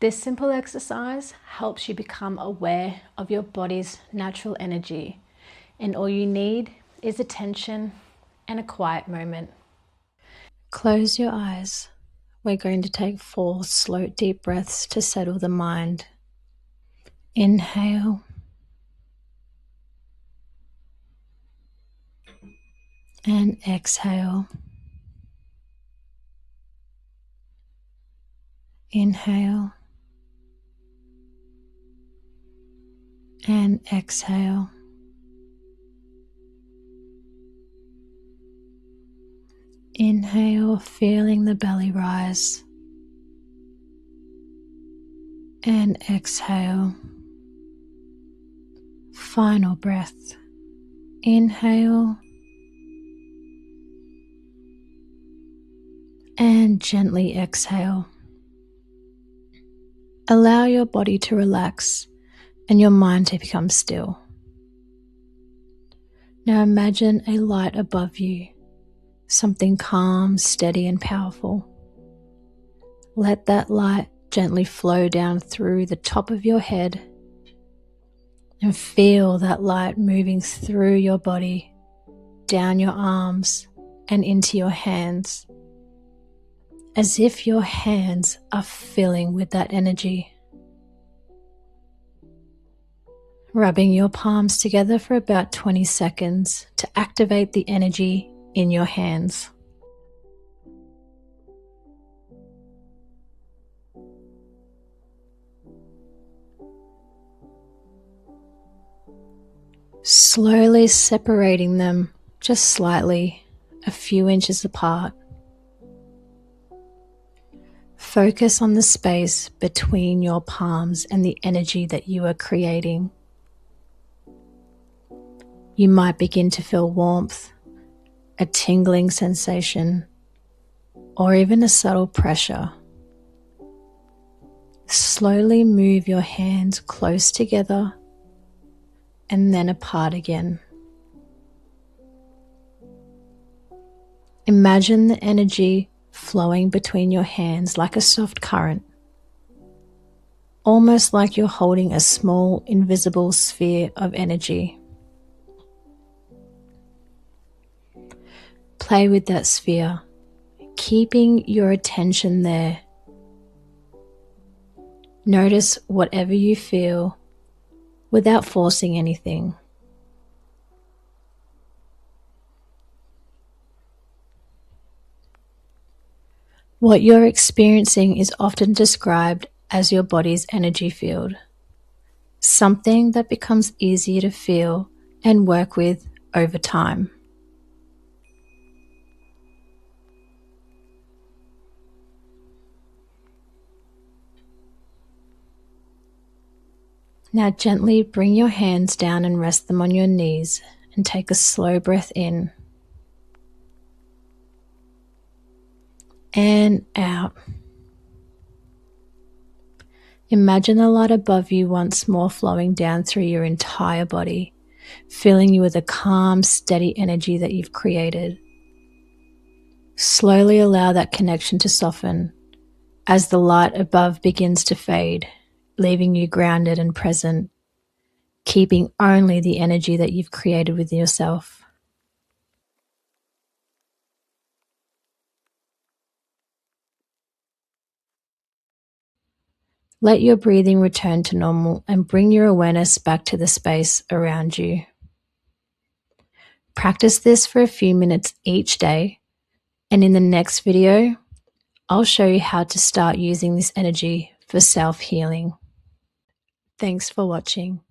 This simple exercise helps you become aware of your body's natural energy, and all you need is attention and a quiet moment. Close your eyes. We're going to take 4 slow, deep breaths to settle the mind. Inhale and exhale. Inhale and exhale. Inhale, feeling the belly rise. And exhale. Final breath. Inhale and gently exhale. Allow your body to relax and your mind to become still. Now imagine a light above you, something calm, steady, and powerful. Let that light gently flow down through the top of your head and feel that light moving through your body, down your arms and into your hands, as if your hands are filling with that energy. Rubbing your palms together for about 20 seconds to activate the energy in your hands. Slowly separating them just slightly, a few inches apart. Focus on the space between your palms and the energy that you are creating. You might begin to feel warmth, a tingling sensation, or even a subtle pressure. Slowly move your hands close together and then apart again. Imagine the energy flowing between your hands like a soft current, almost like you're holding a small invisible sphere of energy. Play with that sphere, keeping your attention there. Notice whatever you feel without forcing anything. What you're experiencing is often described as your body's energy field, something that becomes easier to feel and work with over time. Now gently bring your hands down and rest them on your knees and take a slow breath in and out. Imagine the light above you once more flowing down through your entire body, filling you with a calm, steady energy that you've created. Slowly allow that connection to soften as the light above begins to fade, leaving you grounded and present, keeping only the energy that you've created within yourself. Let your breathing return to normal and bring your awareness back to the space around you. Practice this for a few minutes each day, and in the next video, I'll show you how to start using this energy for self-healing. Thanks for watching.